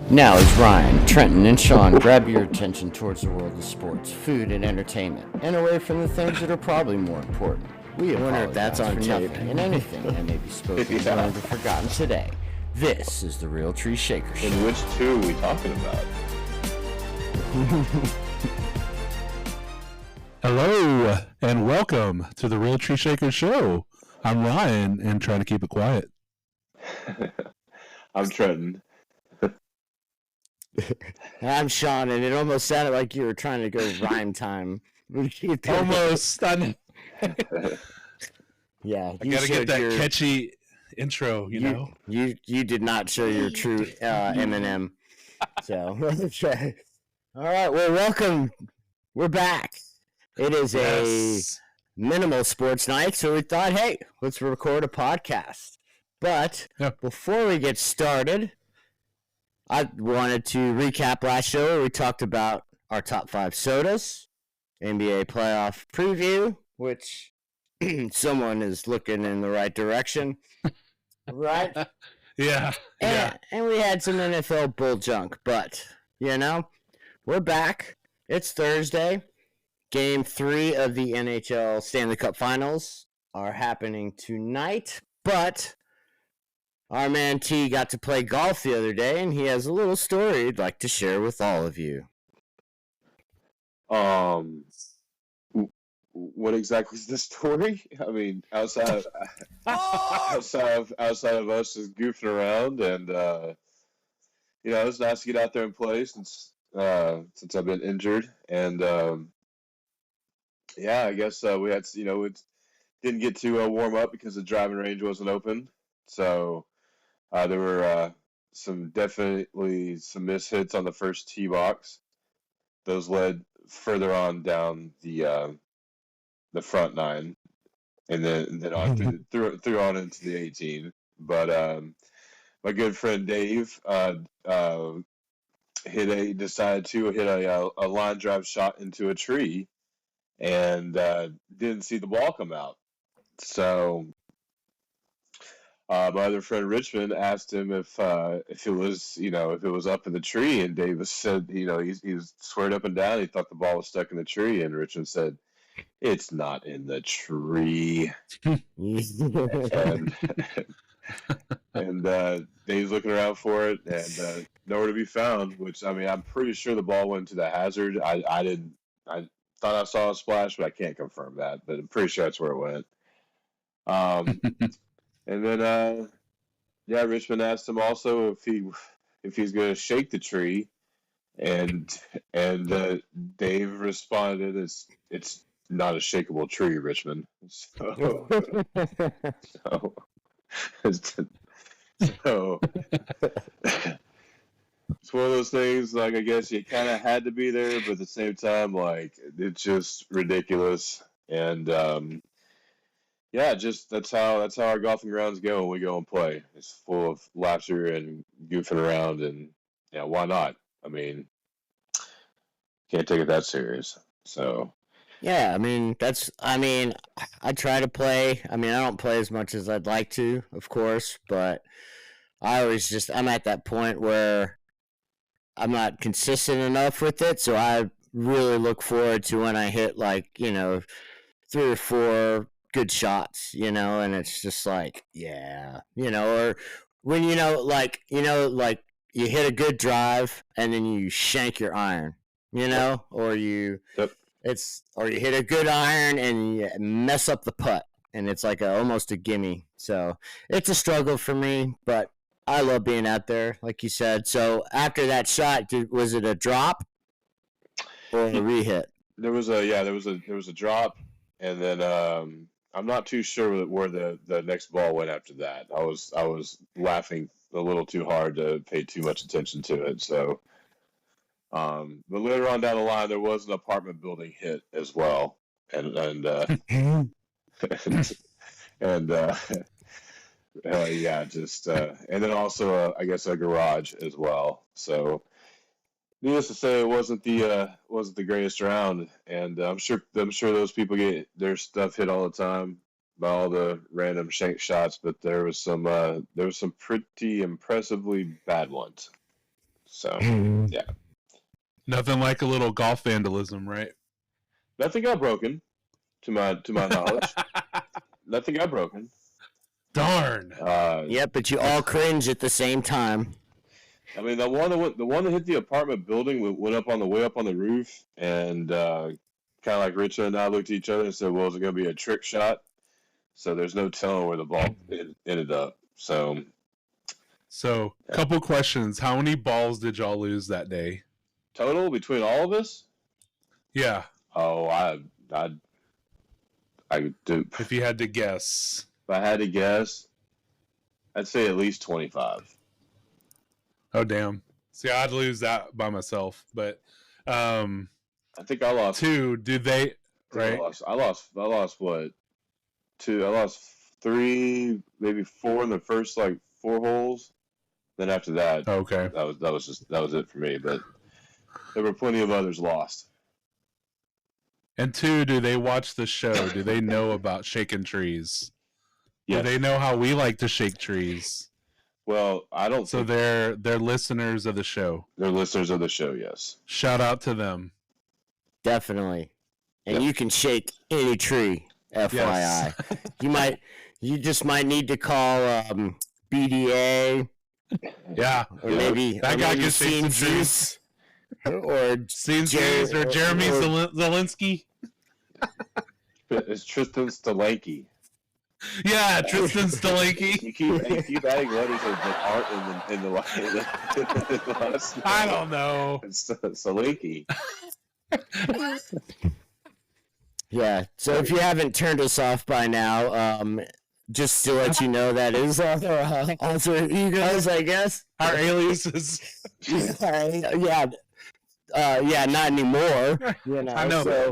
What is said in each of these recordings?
Now, as Ryan, Trenton, and Sean grab your attention towards the world of sports, food, and entertainment, and away from the things that are probably more important. We wonder if that's on tape and anything that may be spoken learned or forgotten today. This is the Real TreeShaker Show. And which two are we talking about? Hello, and welcome to the Real TreeShaker Show. I'm Ryan, and trying to keep it quiet. I'm Trenton. I'm Sean, and it almost sounded like you were trying to go rhyme time. Almost. Yeah, I gotta get that catchy intro, you know? You did not show your true Eminem. So, okay. All right, well, welcome. We're back. It is a minimal sports night, so we thought, hey, let's record a podcast. But before we get started, I wanted to recap last show where we talked about our top 5 sodas, NBA playoff preview, which someone is looking in the right direction, right? Yeah. And we had some NFL bull junk, but, you know, we're back. It's Thursday. Game 3 of the NHL Stanley Cup Finals are happening tonight, but our man T got to play golf the other day, and he has a little story he'd like to share with all of you. What exactly is the story? I mean, outside of us just goofing around, and it's nice to get out there and play since I've been injured, and I guess we had it didn't get to warm up because the driving range wasn't open, so there were definitely some miss hits on the first tee box. Those led further on down the front 9, and then on through on into the 18. But my good friend Dave decided to hit a line drive shot into a tree, and didn't see the ball come out. So my other friend Richmond asked him if it was up in the tree, and Davis said he was swearing up and down he thought the ball was stuck in the tree, and Richmond said it's not in the tree. and Dave's looking around for it, and nowhere to be found. Which, I mean, I'm pretty sure the ball went to the hazard. I thought I saw a splash, but I can't confirm that. But I'm pretty sure that's where it went. And then, Richmond asked him also if he's going to shake the tree, and Dave responded, "It's not a shakeable tree, Richmond." So it's one of those things. Like, I guess you kind of had to be there, but at the same time, like, it's just ridiculous. And that's how our golfing rounds go when we go and play. It's full of laughter and goofing around, and why not? I mean, can't take it that serious. So yeah, I mean, I try to play. I mean, I don't play as much as I'd like to, of course, but I'm at that point where I'm not consistent enough with it, so I really look forward to when I hit 3 or 4 good shots, and it's just like, or when you hit a good drive and then you shank your iron, or you hit a good iron and you mess up the putt, and it's like almost a gimme. So it's a struggle for me, but I love being out there, like you said. So after that shot, was it a drop or a re-hit? There was a drop, and then I'm not too sure where the next ball went after that. I was laughing a little too hard to pay too much attention to it. So, but later on down the line, there was an apartment building hit as well, and and then also I guess a garage as well. So, needless to say, it wasn't the greatest round, and I'm sure those people get their stuff hit all the time. by all the random shank shots, but there was some pretty impressively bad ones. So yeah, Nothing like a little golf vandalism, right? nothing got broken, to my knowledge. Nothing got broken. Darn. Yep, but you all cringe at the same time. I mean, the one that hit the apartment building went up on the way up on the roof, and kind of like Richard and I looked at each other and said, "Well, is it going to be a trick shot?" So there's no telling where the ball ended up. So, couple questions. How many balls did y'all lose that day? Total between all of us? Yeah. Oh, I do. If you had to guess. If I had to guess, I'd say at least 25. Oh, damn. See, I'd lose that by myself, but I think I lost 2. Did they? Right. I lost what? 2. I lost 3, maybe 4 in the first 4 holes. Then after that, okay, that was it for me. But there were plenty of others lost. And 2, do they watch the show? Do they know about shaking trees? Yes. Do they know how we like to shake trees? Well, I don't. So they're listeners of the show. They're listeners of the show. Yes. Shout out to them. Definitely. And you can shake any tree, FYI. Yes. You just might need to call BDA. Yeah. Or maybe that guy can shake some Scenes trees. or Scenes or Jeremy Zelensky. It's Tristan Stalanky. Yeah, Tristan Stalanky. You keep adding letters that aren't in the last. I don't know. It's Stalanky. Yeah. So if you haven't turned us off by now, just to let you know that is also you guys, I guess. Our aliases. Yeah. Not anymore. You know, I know. So,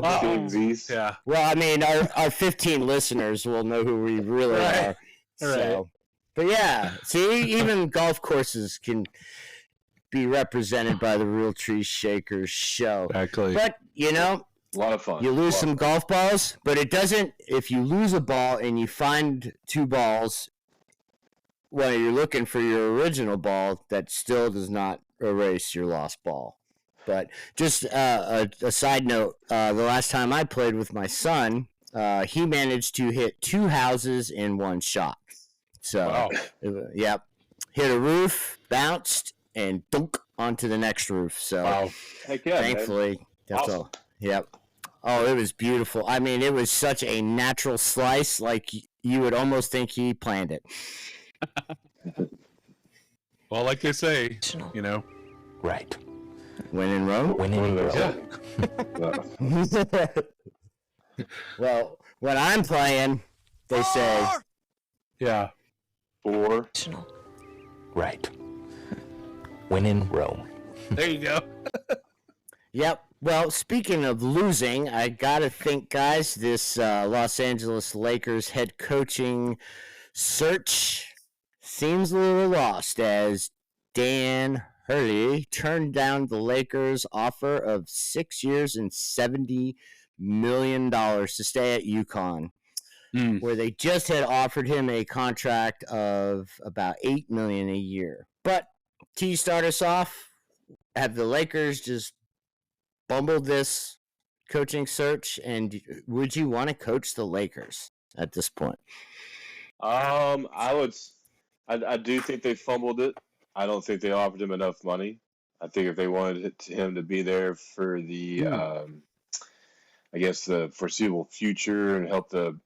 Yeah. well, I mean, our 15 listeners will know who we really are. So, but yeah, see, even golf courses can be represented by the Real TreeShaker show. Exactly. But a lot of fun. You lose some golf balls, but it doesn't. If you lose a ball and you find 2 balls, well, you're looking for your original ball. That still does not erase your lost ball. But just a side note, the last time I played with my son, he managed to hit 2 houses in one shot. So, wow. Yep. Hit a roof, bounced, and dunk onto the next roof. So, wow. Heck yeah, thankfully, man. that's Awesome. all. Yep. Oh, it was beautiful. I mean, it was such a natural slice, like you would almost think he planned it. Well, like they say, Right. When in Rome? When in Yeah. Well, when I'm playing, they say, Yeah. 4. Right. When in Rome. There you go. yep. Well, speaking of losing, I got to think, guys, this Los Angeles Lakers head coaching search seems a little lost as Dan Hurley turned down the Lakers' offer of 6 years and $70 million to stay at UConn, where they just had offered him a contract of about $8 million a year. But to start us off, have the Lakers just bumbled this coaching search, and would you want to coach the Lakers at this point? I do think they fumbled it. I don't think they offered him enough money. I think if they wanted him to be there for the, I guess, the foreseeable future and help the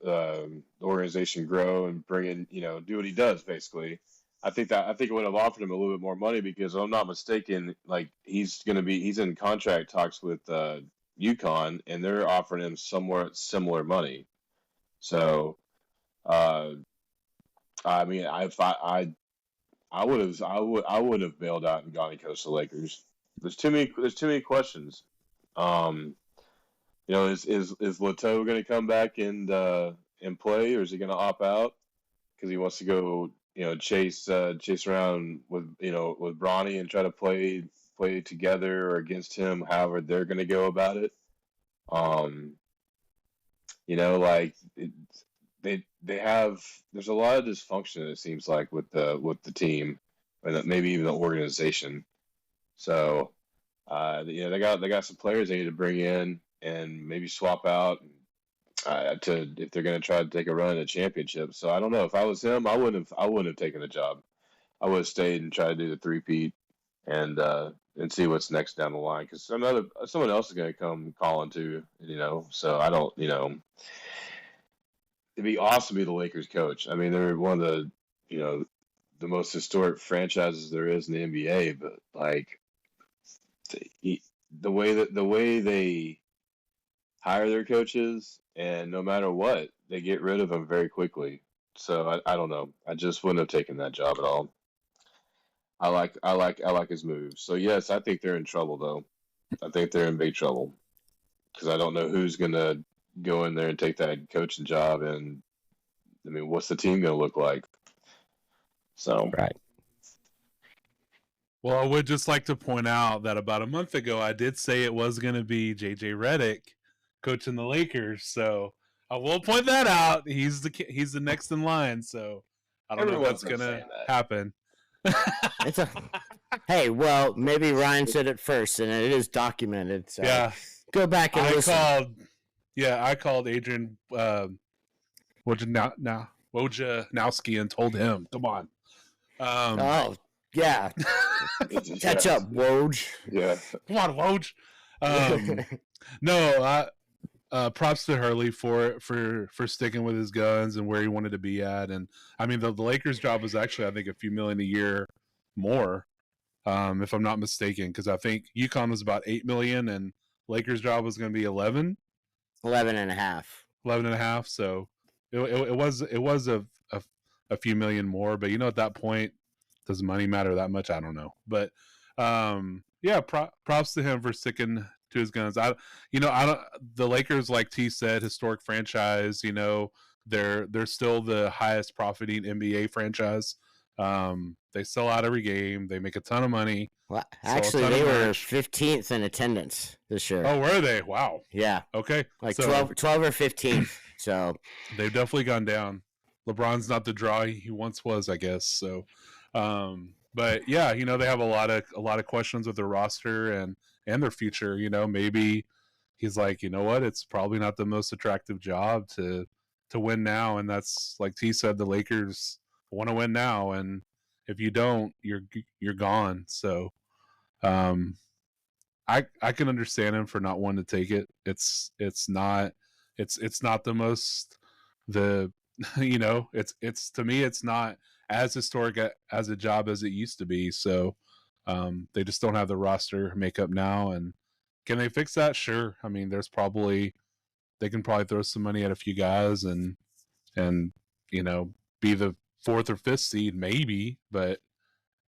organization grow and bring in, do what he does basically. I think it would have offered him a little bit more money because, if I'm not mistaken, he's in contract talks with UConn and they're offering him somewhat similar money. So, I mean, I would have bailed out and gone to coach the Lakers. There's too many questions. Is Leteau going to come back and play, or is he going to opt out because he wants to go, chase around with Bronny and try to play together or against him, however they're going to go about it. they have there's a lot of dysfunction, it seems like, with the team and maybe even the organization. So they got some players they need to bring in and maybe swap out to if they're going to try to take a run at a championship. So I don't know. If I was him, I wouldn't have taken the job. I would have stayed and tried to do the three-peat and see what's next down the line, because someone else is going to come calling too. So I don't. It'd be awesome to be the Lakers coach. I mean, they're one of the most historic franchises there is in the NBA, but like the way they hire their coaches, and no matter what, they get rid of them very quickly. So I don't know. I just wouldn't have taken that job at all. I like his moves. So yes, I think they're in trouble though. I think they're in big trouble because I don't know who's gonna go in there and take that coaching job, and I mean, what's the team gonna look like? So Right. Well, I would just like to point out that about a month ago, I did say it was going to be JJ Redick coaching the Lakers. So I will point that out. He's the next in line. So I don't know what's going to happen. Hey, well, maybe Ryan said it first, and it is documented. So Yeah, go back and listen. I called Adrian Wojnarowski and told him, "Come on." Oh, yeah. Catch up, Woj. Yeah. Come on, Woj. No, props to Hurley for sticking with his guns and where he wanted to be at. And I mean, the Lakers' job was actually, I think, a few million a year more, if I'm not mistaken, because I think UConn was about 8 million and Lakers' job was going to be 11 and a half. 11 and a half. So it was a few million more, but at that point, does money matter that much? I don't know. But yeah, props to him for sticking to his guns. I don't. The Lakers, like T said, historic franchise. They're still the highest profiting NBA franchise. They sell out every game. They make a ton of money. Well, actually, they were 15th in attendance this year. Oh, were they? Wow. Yeah. Okay. Like 12 or 15th. So they've definitely gone down. LeBron's not the draw he once was, I guess. So, but yeah, they have a lot of questions with their roster and their future. Maybe he's like, what? It's probably not the most attractive job to win now, and that's like T said, the Lakers want to win now, and if you don't, you're gone. So, I can understand him for not wanting to take it. It's not the most it's to me, it's not as historic as a job as it used to be. So they just don't have the roster makeup now. And can they fix that? Sure. I mean, they can probably throw some money at a few guys and be the 4th or 5th seed maybe. But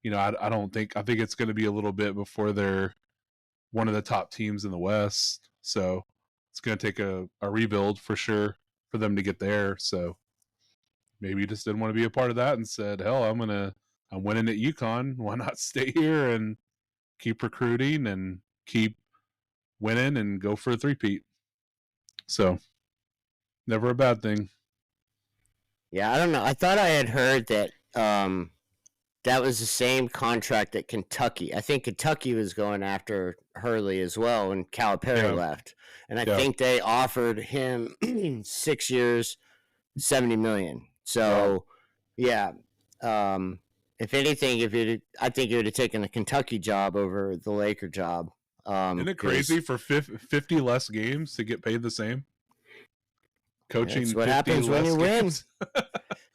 I think it's going to be a little bit before they're one of the top teams in the West. So it's going to take a rebuild for sure for them to get there. So maybe he just didn't want to be a part of that and said, hell, I'm winning at UConn. Why not stay here and keep recruiting and keep winning and go for a three-peat? So never a bad thing. Yeah, I don't know. I thought I had heard that that was the same contract at Kentucky. I think Kentucky was going after Hurley as well when Calipari left. And I think they offered him 6 years, $70 million. So, yeah. If anything, I think it would have taken the Kentucky job over the Laker job. Isn't it crazy for 50 less games to get paid the same? Coaching. That's what happens when you win.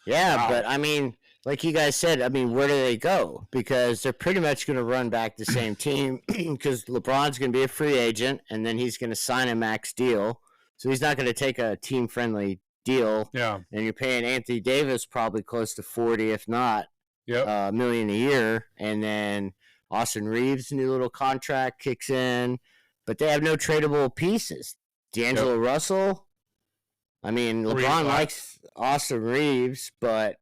Yeah, wow. But I mean, like you guys said, I mean, where do they go? Because they're pretty much going to run back the same team because LeBron's going to be a free agent, and then he's going to sign a max deal. So he's not going to take a team-friendly deal. Yeah. And you're paying Anthony Davis probably close to 40, if not million a year. And then Austin Reeves' new little contract kicks in. But they have no tradable pieces. D'Angelo Russell. I mean, LeBron likes Austin Reeves, but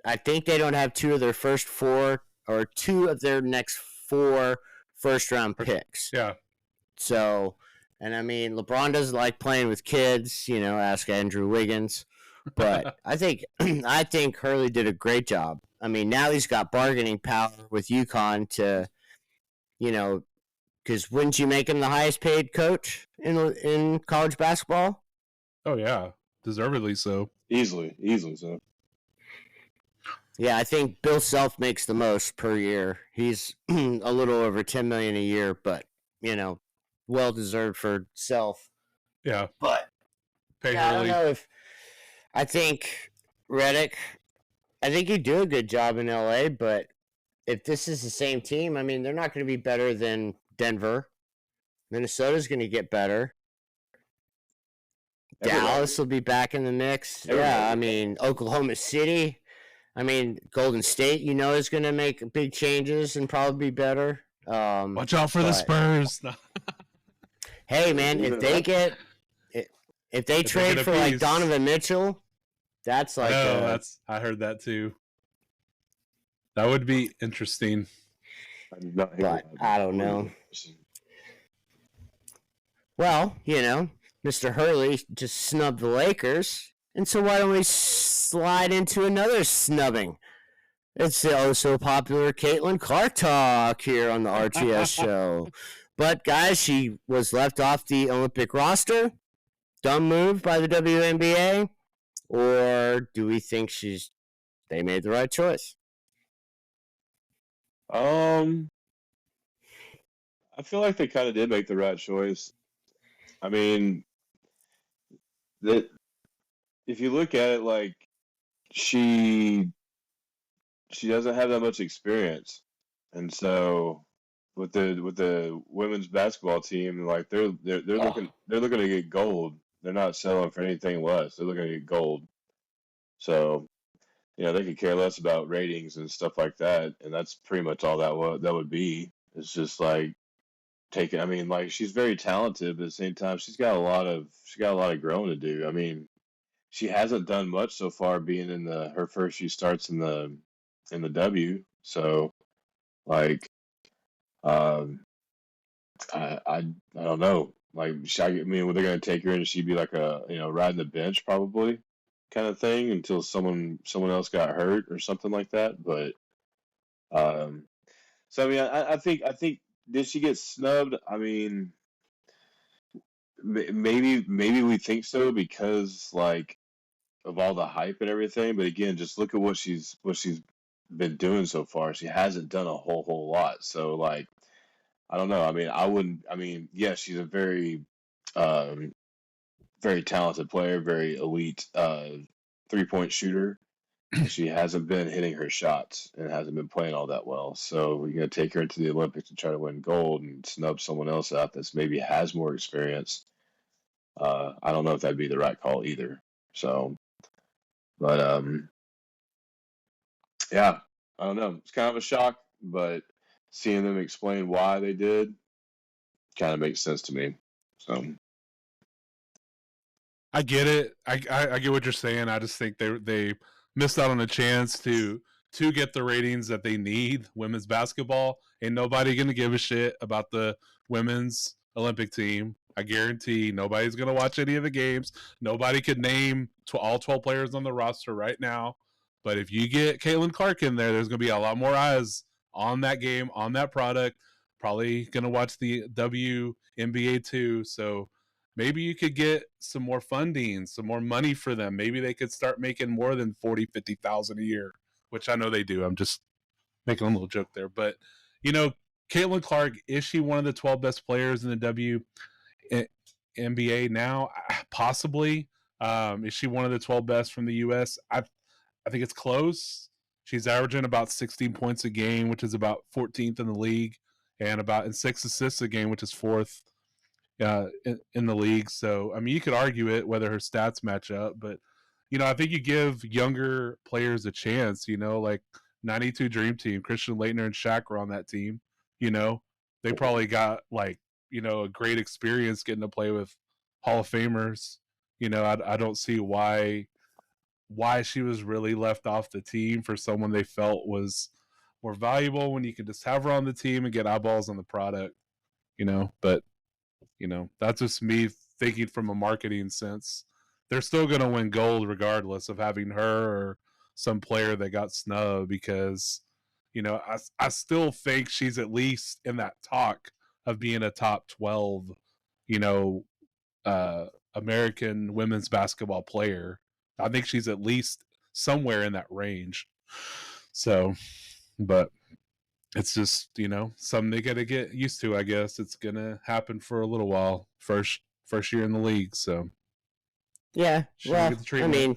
I think they don't have two of their next 4 first-round picks. Yeah. So, and I mean, LeBron doesn't like playing with kids. Ask Andrew Wiggins. But I think Hurley did a great job. I mean, now he's got bargaining power with UConn to, because wouldn't you make him the highest paid coach in college basketball? Oh yeah, deservedly so. Easily so. Yeah, I think Bill Self makes the most per year. He's a little over $10 million a year, but well deserved for Self. Yeah, but pay I Hurley. don't know if I think Redick. I think he'd do a good job in LA, but if this is the same team, I mean, they're not going to be better than Denver. Minnesota's going to get better. Dallas will be back in the mix. Yeah, I mean, Oklahoma City. I mean, Golden State, is going to make big changes and probably be better. Watch out for the Spurs. Hey, man, if they trade for like Donovan Mitchell, that's like I heard that too. That would be interesting. But I don't know. Well, Mr. Hurley just snubbed the Lakers, and so why don't we slide into another snubbing? It's the oh-so popular Caitlin Clark talk here on the RTS show. But, guys, she was left off the Olympic roster. Dumb move by the WNBA? Or do we think they made the right choice? I feel like they kind of did make the right choice. I mean, if you look at it, like she doesn't have that much experience, and so with the women's basketball team, like they're looking to get gold. They're not selling for anything less. They're looking to get gold. So, they could care less about ratings and stuff like that, and that's pretty much all that would be. It's just like I mean, like she's very talented, but at the same time, she's got a lot of growing to do. I mean, she hasn't done much so far, being in her first few starts in the W. So, like, I don't know. Like, I mean, were they going to take her in and she'd be like riding the bench probably, kind of thing, until someone else got hurt or something like that. But, so I mean, I think did she get snubbed? I mean, maybe we think so because like of all the hype and everything. But again, just look at what she's been doing so far. She hasn't done a whole lot. So like, I don't know. I mean, yes, she's a very very talented player, very elite 3-point shooter. She hasn't been hitting her shots and hasn't been playing all that well. So we're going to take her into the Olympics to try to win gold and snub someone else out that's maybe has more experience. I don't know if that'd be the right call either. So, but yeah, I don't know. It's kind of a shock, but seeing them explain why they did kind of makes sense to me. So I get it. I get what you're saying. I just think they missed out on a chance to get the ratings that they need. Women's basketball, ain't nobody gonna give a shit about the women's Olympic team. I guarantee nobody's gonna watch any of the games. Nobody could name all 12 players on the roster right now. But if you get Caitlin Clark in there, there's gonna be a lot more eyes on that game, on that product. Probably gonna watch the WNBA too. So maybe you could get some more funding, some more money for them. Maybe they could start making more than 40,000, 50,000 a year, which I know they do. I'm just making a little joke there. But, Caitlin Clark, is she one of the 12 best players in the WNBA now? Possibly. Is she one of the 12 best from the U.S.? I think it's close. She's averaging about 16 points a game, which is about 14th in the league, and 6 assists a game, which is 4th. In the league. So, I mean, you could argue it whether her stats match up, but, I think you give younger players a chance, like 92 Dream Team, Christian Laettner and Shaq were on that team, they probably got like, a great experience getting to play with Hall of Famers. I don't see why she was really left off the team for someone they felt was more valuable when you could just have her on the team and get eyeballs on the product, but that's just me thinking from a marketing sense. they're still going to win gold regardless of having her or some player that got snubbed, because I still think she's at least in that talk of being a top 12 American women's basketball player. I think she's at least somewhere in that range. So, but it's just, something they got to get used to. I guess it's going to happen for a little while. First year in the league. So, yeah. Well, I mean,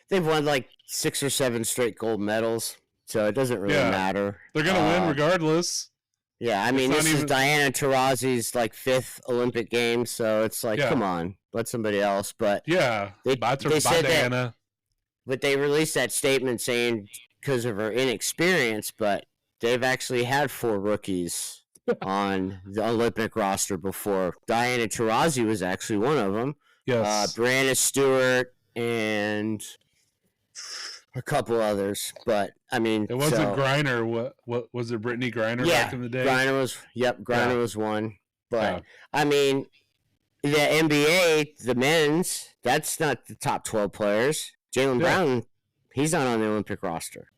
they've won like 6 or 7 straight gold medals, so it doesn't really matter. They're going to win regardless. Yeah, I mean, this is Diana Taurasi's like 5th Olympic Games, so it's like, come on, let somebody else. But yeah, they said Diana. But they released that statement saying because of her inexperience, but they've actually had 4 rookies on the Olympic roster before. Diana Taurasi was actually one of them. Yes. Brianna Stewart and a couple others, but I mean, it wasn't Griner. What was it? Brittany Griner back in the day. Griner was one. But I mean, the NBA, the men's, that's not the top 12 players. Jaylen Brown, he's not on the Olympic roster.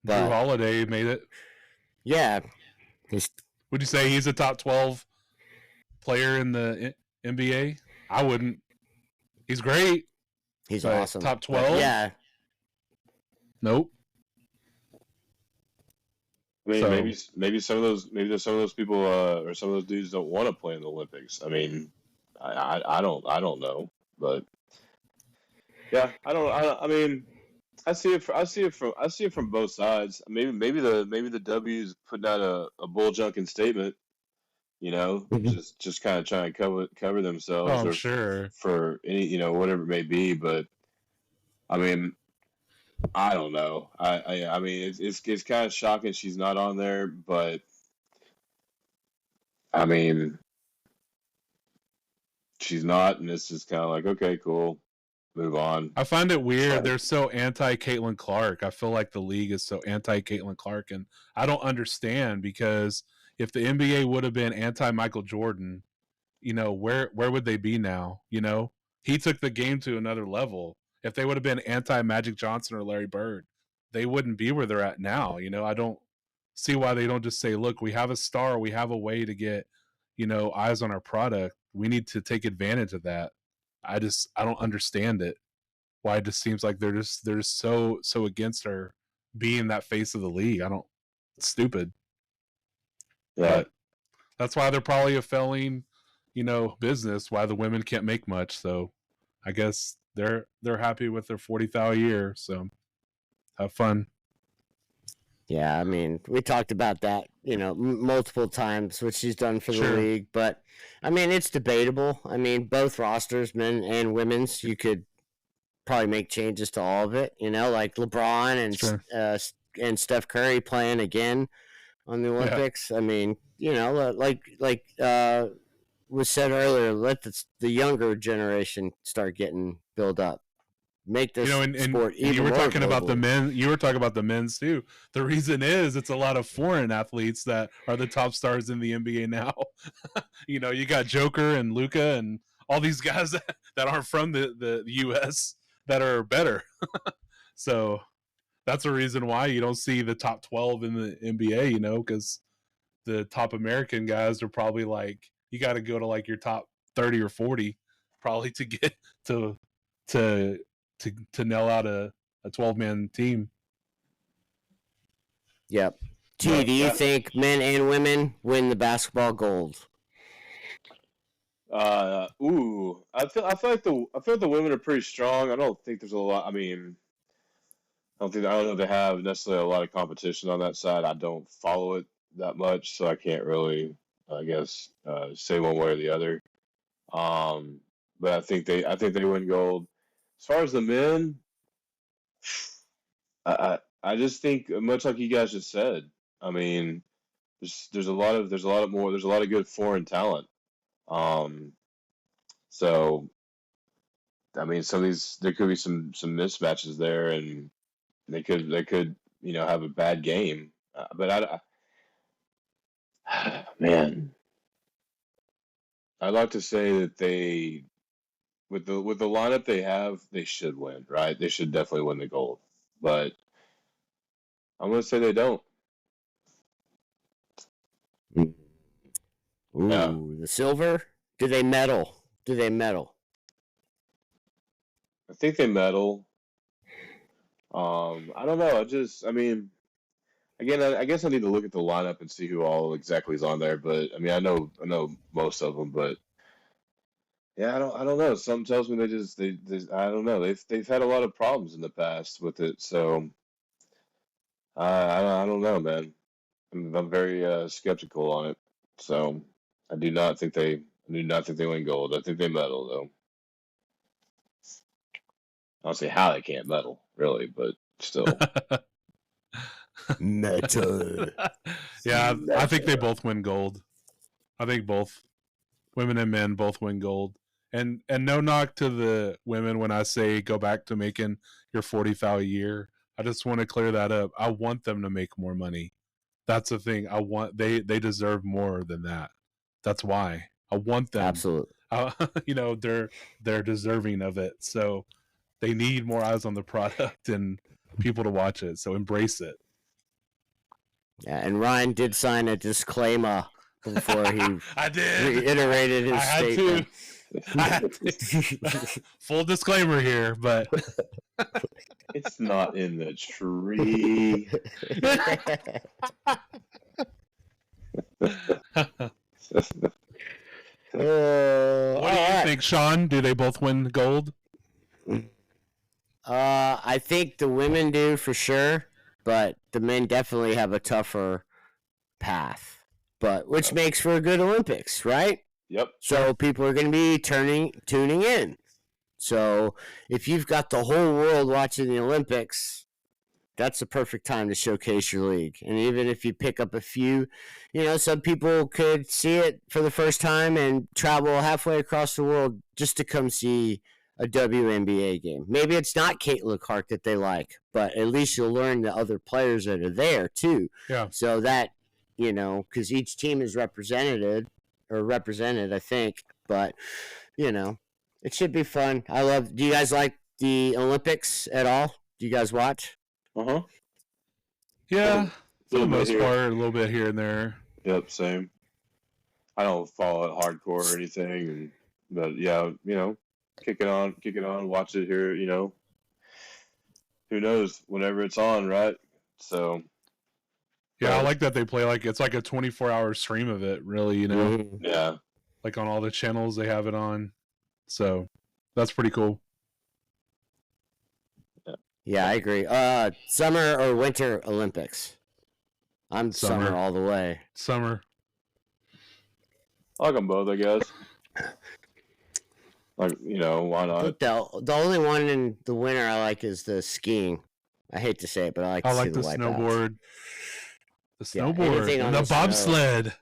Drew Holiday made it. Yeah. Would you say he's a top 12 player in the NBA? I wouldn't. He's great. He's awesome. Top 12? Yeah. Nope. I mean, maybe some of those people or some of those dudes don't want to play in the Olympics. I mean, I don't know, but yeah, I mean, I see it from both sides. Maybe the W's putting out a bull junking statement, just kind of trying to cover themselves. Oh, sure. For any, whatever it may be, but I mean, I don't know. I mean, it's kind of shocking she's not on there, but I mean, she's not, and it's just kind of like, okay, cool, move on. I find it weird. They're so anti Caitlin Clark. I feel like the league is so anti Caitlin Clark, and I don't understand, because if the NBA would have been anti Michael Jordan, where would they be now? He took the game to another level. If they would have been anti Magic Johnson or Larry Bird, they wouldn't be where they're at now. I don't see why they don't just say, look, we have a star, we have a way to get, eyes on our product. We need to take advantage of that. I don't understand it. Why it just seems like they're just so against her being that face of the league. It's stupid. Yeah. But that's why they're probably a failing, business, why the women can't make much. So I guess they're happy with their $40,000 a year. So have fun. Yeah, I mean, we talked about that, multiple times, what she's done for the league. But, I mean, it's debatable. I mean, both rosters, men and women's, you could probably make changes to all of it, like LeBron and Steph Curry playing again on the Olympics. Yeah. I mean, like was said earlier, let the younger generation start getting built up. Make this sport even you were more talking global. About the men. You were talking about the men's too. The reason is it's a lot of foreign athletes that are the top stars in the NBA now. You got Joker and Luka and all these guys that aren't from the U.S. that are better. So that's a reason why you don't see the top 12 in the NBA. Because the top American guys are probably like, you got to go to like your top 30 or 40 probably to get to nail out a 12-man team. Yep. Do you think men and women win the basketball gold? I feel like the women are pretty strong. I don't think there's a lot. I mean, I don't know if they have necessarily a lot of competition on that side. I don't follow it that much, so I can't really, I guess, say one way or the other. But I think they win gold. As far as the men, I just think, much like you guys just said, I mean, there's a lot of good foreign talent. So I mean, there could be some mismatches there, and they could have a bad game. But man, I'd like to say that with the lineup they have, they should win, right? They should definitely win the gold. But I'm gonna say they don't. Ooh, Yeah. the silver? Do they medal? I think they medal. I don't know. I mean, again, I guess I need to look at the lineup and see who all exactly is on there. But I mean, I know most of them, but yeah, I don't know. Something tells me they I don't know. They've had a lot of problems in the past with it, so I don't know, man. I'm very skeptical on it. So I do not think they win gold. I think they medal though. I don't see how they can't medal, really, but still. Metal. Yeah, I think they both win gold. I think both women and men both win gold. And no knock to the women when I say go back to making your 40 foul a year. I just want to clear that up. I want them to make more money. That's the thing. I want they deserve more than that. That's why I want them. Absolutely. They're deserving of it. So they need more eyes on the product and people to watch it. So embrace it. Yeah, and Ryan did sign a disclaimer before he I did reiterated his statement. I had to. Full disclaimer here, but It's not in the tree. What do you think, Sean? Do they both win gold? I think the women do for sure, but the men definitely have a tougher path. But which makes for a good Olympics, right? Yep. So people are going to be tuning in. So if you've got the whole world watching the Olympics, that's the perfect time to showcase your league. And even if you pick up a few, some people could see it for the first time and travel halfway across the world just to come see a WNBA game. Maybe it's not Caitlin Clark that they like, but at least you'll learn the other players that are there too. Yeah. So that, because each team is represented, I think. But, it should be fun. Do you guys like the Olympics at all? Do you guys watch? Uh-huh. Yeah, for the most here. part, a little bit here and there. Yep, same. I don't follow it hardcore or anything, but yeah, kick it on, watch it here, who knows, whenever it's on, right? So yeah, I like that they play it's like a 24-hour stream of it, really, Yeah. Like on all the channels they have it on. So that's pretty cool. Yeah, I agree. Summer or winter Olympics? I'm summer all the way. Summer. I like them both, I guess. Like, why not? The only one in the winter I like is the skiing. I hate to say it, but I like to see the snowboard. The snowboard. anything on And the the bobsled.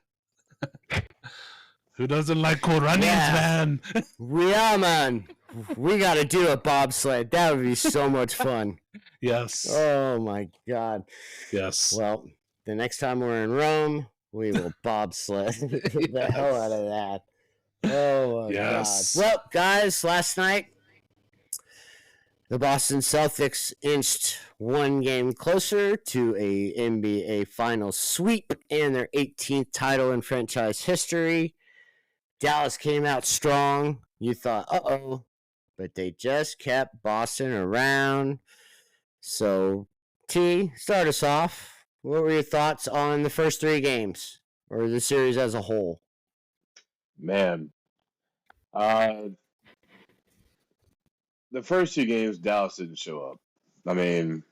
Who doesn't like cool runnings, man? Yeah, man. We got to do a bobsled. That would be so much fun. Yes. Oh, my God. Yes. Well, the next time we're in Rome, we will bobsled the hell out of that. Oh, my God. Well, guys, last night, the Boston Celtics inched one game closer to a NBA Finals sweep and their 18th title in franchise history. Dallas came out strong. You thought, uh-oh, but they just kept Boston around. So, T, start us off. What were your thoughts on the first three games or the series as a whole? Man, the first two games, Dallas didn't show up. The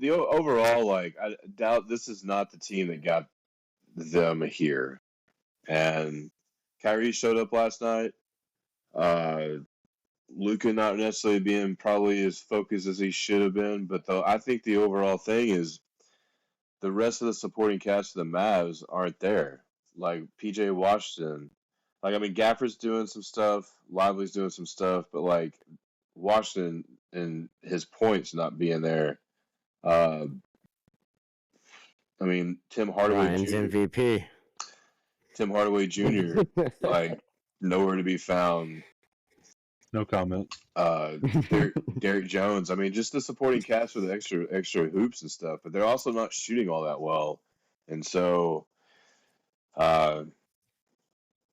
overall, Dallas, this is not the team that got them here. And Kyrie showed up last night. Luka not necessarily being probably as focused as he should have been, but I think the overall thing is the rest of the supporting cast of the Mavs aren't there. Like PJ Washington, Gafford's doing some stuff, Lively's doing some stuff, but Washington and his points not being there. Tim Hardaway Ryan's Jr. MVP. Tim Hardaway Jr. Nowhere to be found. No comment. Derek Jones. I mean, just the supporting cast with the extra hoops and stuff, but they're also not shooting all that well, and so, yeah,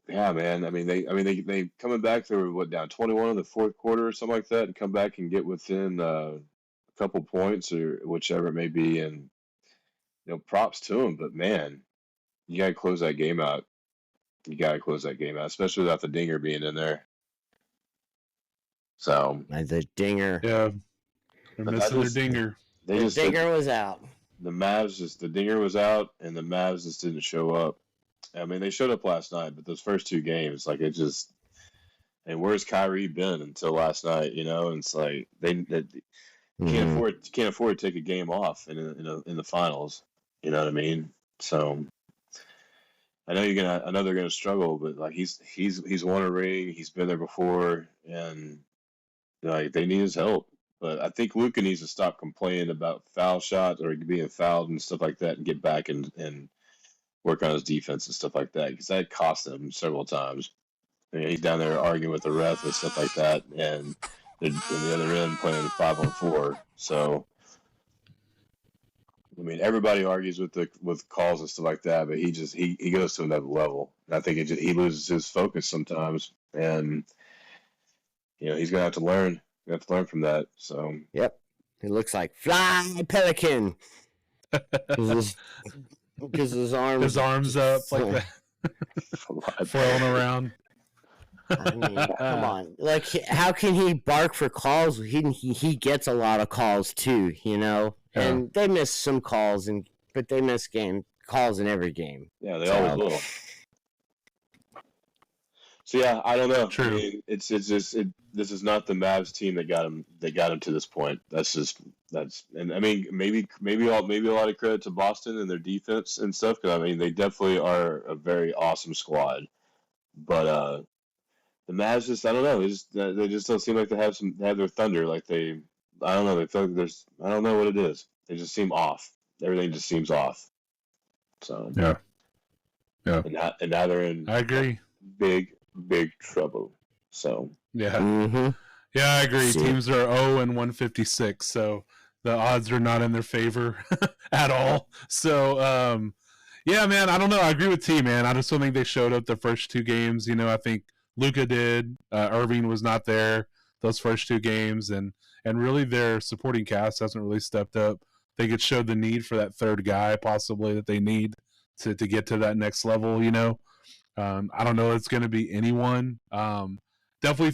man. I mean, they coming back. They were down 21 in the fourth quarter or something like that, and come back and get within a couple points or whichever it may be, and props to them. But man, you gotta close that game out. You gotta close that game out, especially without the dinger being in there. So the dinger. Yeah, they're missing their dinger. The dinger was out. The dinger was out, and the Mavs just didn't show up. I mean, they showed up last night, but those first two games, like and where's Kyrie been until last night? And it's like they can't afford to take a game off in the finals. You know what I mean? So I know they're gonna struggle, but like he's won a ring, he's been there before, and like they need his help. But I think Luka needs to stop complaining about foul shots or being fouled and stuff like that, and get back and work on his defense and stuff like that, because that cost him several times. He's down there arguing with the ref and stuff like that, and in the other end playing 5-on-4. So, I mean, everybody argues with calls and stuff like that, but he goes to another level. And I think he loses his focus sometimes, and he's gonna have to learn. You have to learn from that. So. Yep. He looks like Fly Pelican. Because his arms up like that, flailing around. I mean, come on. Like, how can he bark for calls? He gets a lot of calls too, and they miss some calls, but they miss calls in every game. Yeah, they always will. So yeah, I don't know. True. I mean, it's just this is not the Mavs team that got him to this point. And I mean maybe a lot of credit to Boston and their defense and stuff, because I mean they definitely are a very awesome squad. But the Mavs just, I don't know, they just don't seem like they have their thunder. Like I don't know, they feel like I don't know what it is. They just seem off. Everything just seems off. So yeah. And now they're in. I agree. Big trouble. So yeah. Mm-hmm. Yeah, I agree. Teams are 0-156, so the odds are not in their favor at all. So yeah, man, I don't know. I agree with T, man. I just don't think they showed up the first two games. I think Luka did. Irving was not there those first two games, and really their supporting cast hasn't really stepped up. I think it showed the need for that third guy possibly that they need to get to that next level. I don't know if it's going to be anyone. Definitely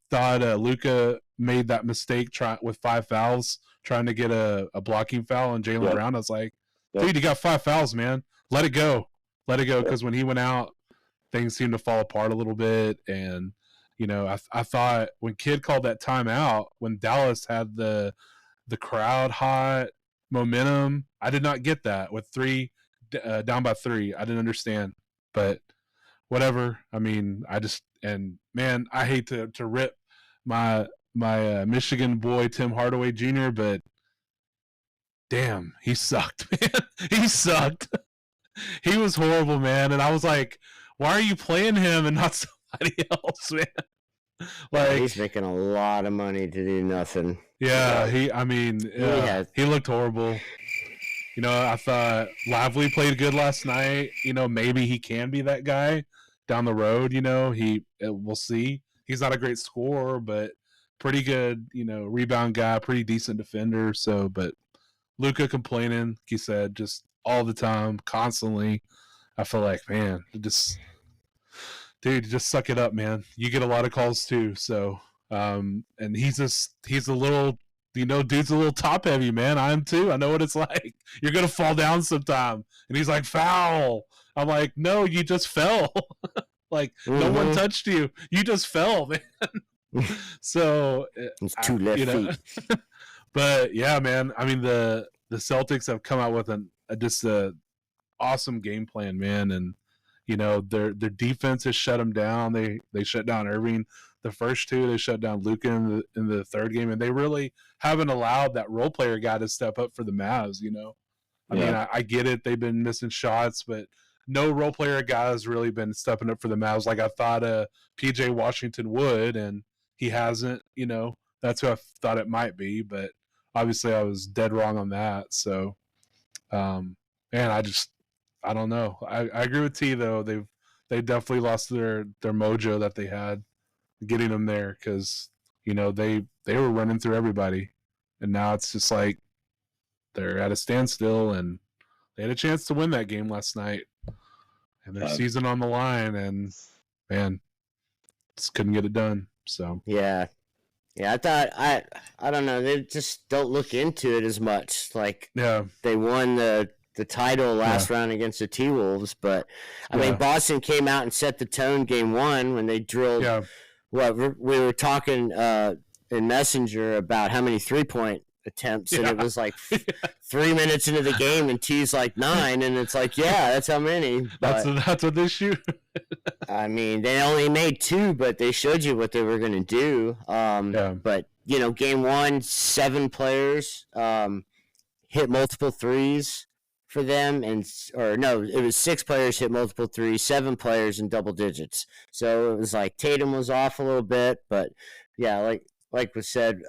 thought Luka made that mistake with 5 fouls trying to get a blocking foul on Jaylen Brown. I was like, dude, you got 5 fouls, man. Let it go, because when he went out, things seemed to fall apart a little bit. And I thought when Kidd called that timeout, when Dallas had the crowd hot momentum, I did not get that with down by 3. I didn't understand, but whatever. I mean, I hate to rip my Michigan boy Tim Hardaway Jr., but damn, he sucked, man. He sucked. He was horrible, man. And I was like, why are you playing him and not somebody else, man? Like, he's making a lot of money to do nothing. Yeah, he looked horrible. I thought Lively played good last night. Maybe he can be that guy down the road. We'll see. He's not a great scorer, but pretty good, rebound guy, pretty decent defender. So, but Luka complaining, like you said, just all the time, constantly. I feel like, man, just suck it up, man. You get a lot of calls too. So, and he's a little, dude's a little top heavy, man. I am too. I know what it's like. You're going to fall down sometime. And he's like, foul. I'm like, no, you just fell. Like, no one touched you. You just fell, man. So it's 2 left feet. But yeah, man. I mean, the Celtics have come out with just a awesome game plan, man. And their defense has shut them down. They shut down Irving the first 2. They shut down Luka in the third game, and they really haven't allowed that role player guy to step up for the Mavs. I mean, I get it. They've been missing shots, but no role player guy has really been stepping up for the Mavs like I thought PJ Washington would, and he hasn't. That's who I thought it might be, but obviously I was dead wrong on that. So, man, I don't know. I agree with T though. They definitely lost their mojo that they had getting them there, because they were running through everybody, and now it's just like they're at a standstill, and they had a chance to win that game last night, and their season on the line, and man, just couldn't get it done. So yeah, I thought I don't know. They just don't look into it as much. Like they won the title last round against the T-Wolves, but I mean Boston came out and set the tone game one when they drilled. Yeah. What we were talking in Messenger about how many 3-point attempts, and it was like 3 minutes into the game, and T's like 9, and it's like, yeah, that's how many. But, that's what they shoot. I mean, they only made 2, but they showed you what they were going to do. But game one, 7 players hit multiple threes for them, it was 6 players hit multiple threes, 7 players in double digits. So it was like Tatum was off a little bit, but yeah, like was said,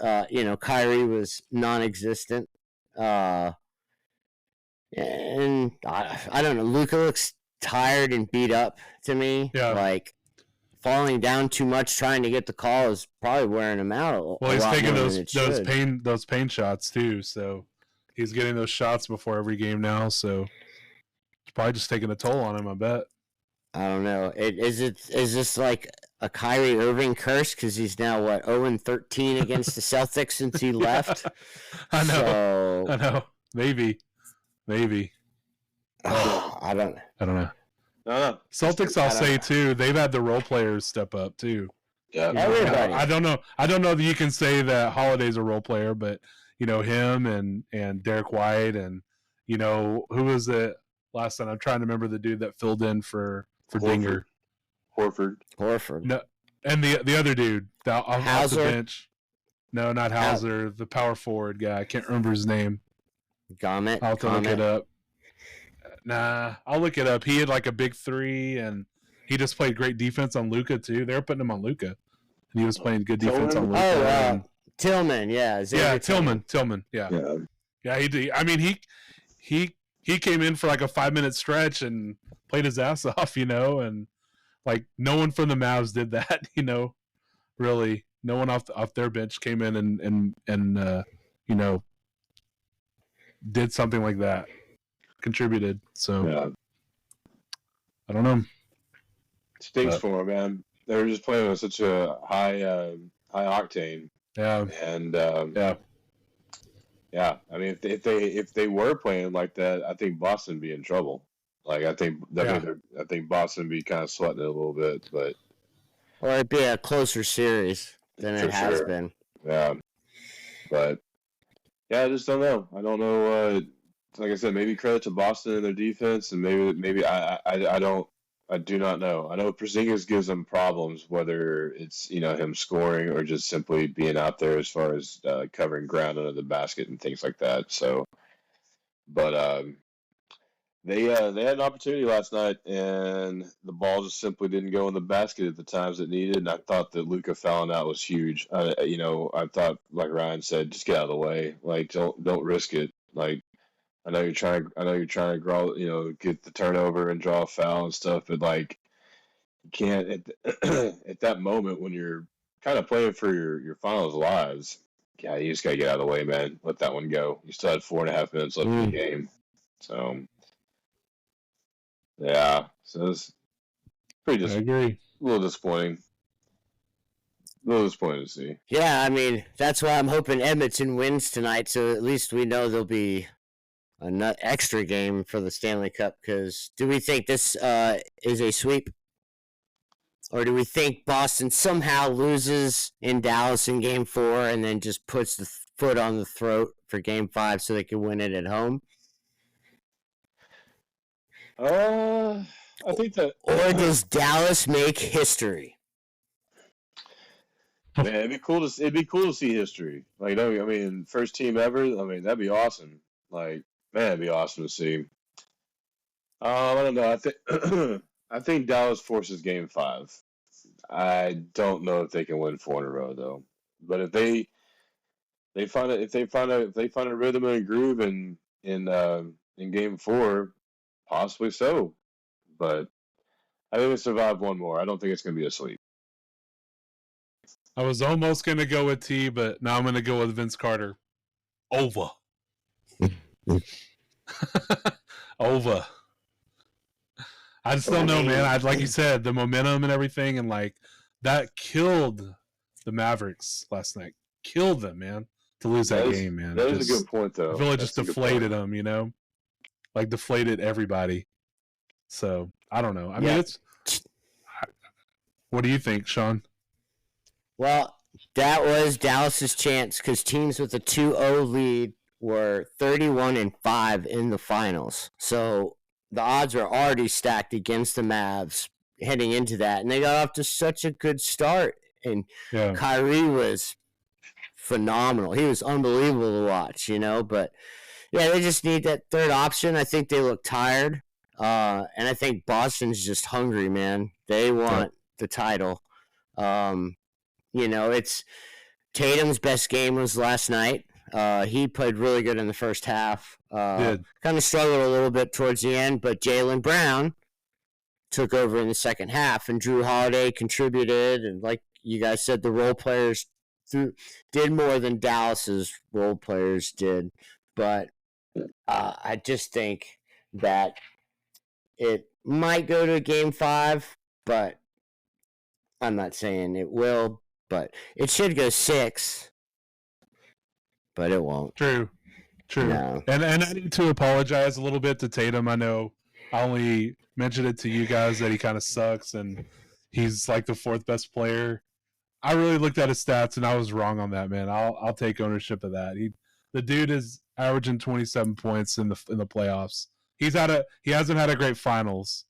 Kyrie was non-existent, and I don't know. Luka looks tired and beat up to me. Yeah, like falling down too much trying to get the call is probably wearing him out. Well, he's taking those pain shots too, so. He's getting those shots before every game now, so it's probably just taking a toll on him, I bet. I don't know. Is this like a Kyrie Irving curse? Because he's now, 0-13 against the Celtics since he left? I know. Maybe. I don't know. No. Celtics, I'll say, too, they've had the role players step up, too. Yeah. Everybody. I don't know that you can say that Holiday's a role player, but him and Derek White, and who was it last time? I'm trying to remember the dude that filled in for Dinger. Horford. No, and the other dude off the bench. No, not Hauser. The power forward guy. I can't remember his name. Gomet. I'll have to look it up. Nah, I'll look it up. He had like a big 3, and he just played great defense on Luka too. They were putting him on Luka, and he was playing good defense on Luka. Tillman, yeah. Tillman, yeah. He did. I mean, he came in for like a 5-minute stretch and played his ass off, and like no one from the Mavs did that, really. No one off their bench came in and did something like that, contributed. So I don't know. Stinks for him, man. They were just playing with such a high octane. Yeah, and I mean, if they were playing like that, I think Boston would be in trouble. Like I think Boston would be kind of sweating it a little bit, but or it'd be a closer series than it has been. Yeah, but I just don't know. I don't know. Like I said, maybe credit to Boston and their defense, and maybe I do not know. I know Porzingis gives them problems, whether it's him scoring or just simply being out there as far as covering ground under the basket and things like that. So, but they had an opportunity last night, and the ball just simply didn't go in the basket at the times it needed. And I thought that Luka fouling out was huge. I thought, like Ryan said, just get out of the way. Like don't risk it. Like. I know you're trying to grow, get the turnover and draw a foul and stuff, but like you can't at that moment when you're kind of playing for your finals lives. Yeah, you just gotta get out of the way, man. Let that one go. You still had 4.5 minutes left in the game, so yeah. So it's pretty. I agree. A little disappointing. A little disappointing to see. Yeah, I mean that's why I'm hoping Edmonton wins tonight, so at least we know there'll be an extra game for the Stanley Cup. Because do we think this is a sweep, or do we think Boston somehow loses in Dallas in Game 4 and then just puts the foot on the throat for Game 5 so they can win it at home? I think that. Or does Dallas make history? Man, it'd be cool to see history. Like, I mean, first team ever. I mean, that'd be awesome. Like. Man, it'd be awesome to see. I don't know. I think Dallas forces Game 5. I don't know if they can win 4 in a row though. But if they find a rhythm and a groove in game 4, possibly so. But I think they survive one more. I don't think it's going to be a sweep. I was almost going to go with T, but now I'm going to go with Vince Carter. Over. Over. I just don't know, man. Like you said, the momentum and everything, and like that killed the Mavericks last night. Killed them, man, to lose that game, man. That is a good point, though. I feel like just deflated them, you know, like deflated everybody. So I don't know. I mean, it's. What do you think, Sean? Well, that was Dallas's chance because teams with a 2-0 lead were 31-5 in the finals. So the odds are already stacked against the Mavs heading into that, and they got off to such a good start. And Kyrie was phenomenal. He was unbelievable to watch, you know. But yeah, they just need that third option. I think they look tired, and I think Boston's just hungry, man. They want the title. You know, it's Tatum's best game was last night. He played really good in the first half. Kind of struggled a little bit towards the end, but Jaylen Brown took over in the second half, and Drew Holiday contributed. And like you guys said, the role players did more than Dallas's role players did. But I just think that it might go to Game 5, but I'm not saying it will. But it should go 6, but it won't. True. No. And I need to apologize a little bit to Tatum. I know I only mentioned it to you guys that he kind of sucks and he's like the 4th best player. I really looked at his stats and I was wrong on that, man. I'll take ownership of that. The dude is averaging 27 points in the playoffs. He hasn't had a great finals.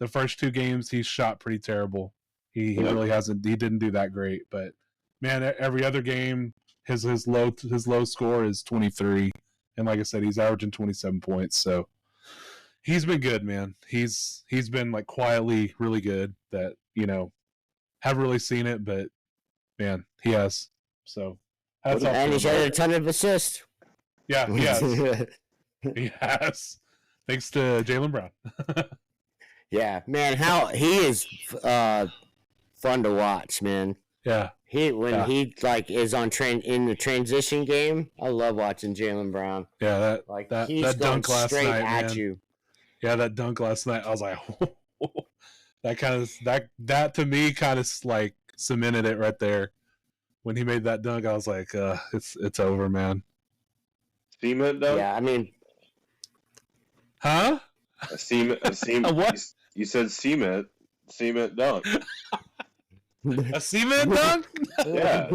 The first 2 games he's shot pretty terrible. He really hasn't. He didn't do that great, but man, every other game his low score is 23, and like I said, he's averaging 27 points. So he's been good, man. He's been like quietly really good. That haven't really seen it, but man, he has. So and he's had a ton of assists. Yeah, he has. He has. Thanks to Jaylen Brown. Yeah, man, how he is fun to watch, man. Yeah. He is on in the transition game. I love watching Jaylen Brown. Yeah, that dunk last night, at you. Yeah, that dunk last night. I was like, that to me kind of like cemented it right there. When he made that dunk, I was like, it's over, man. Cement dunk? Yeah, I mean, huh? A cement. What? You said cement dunk. A cement dunk? Yeah.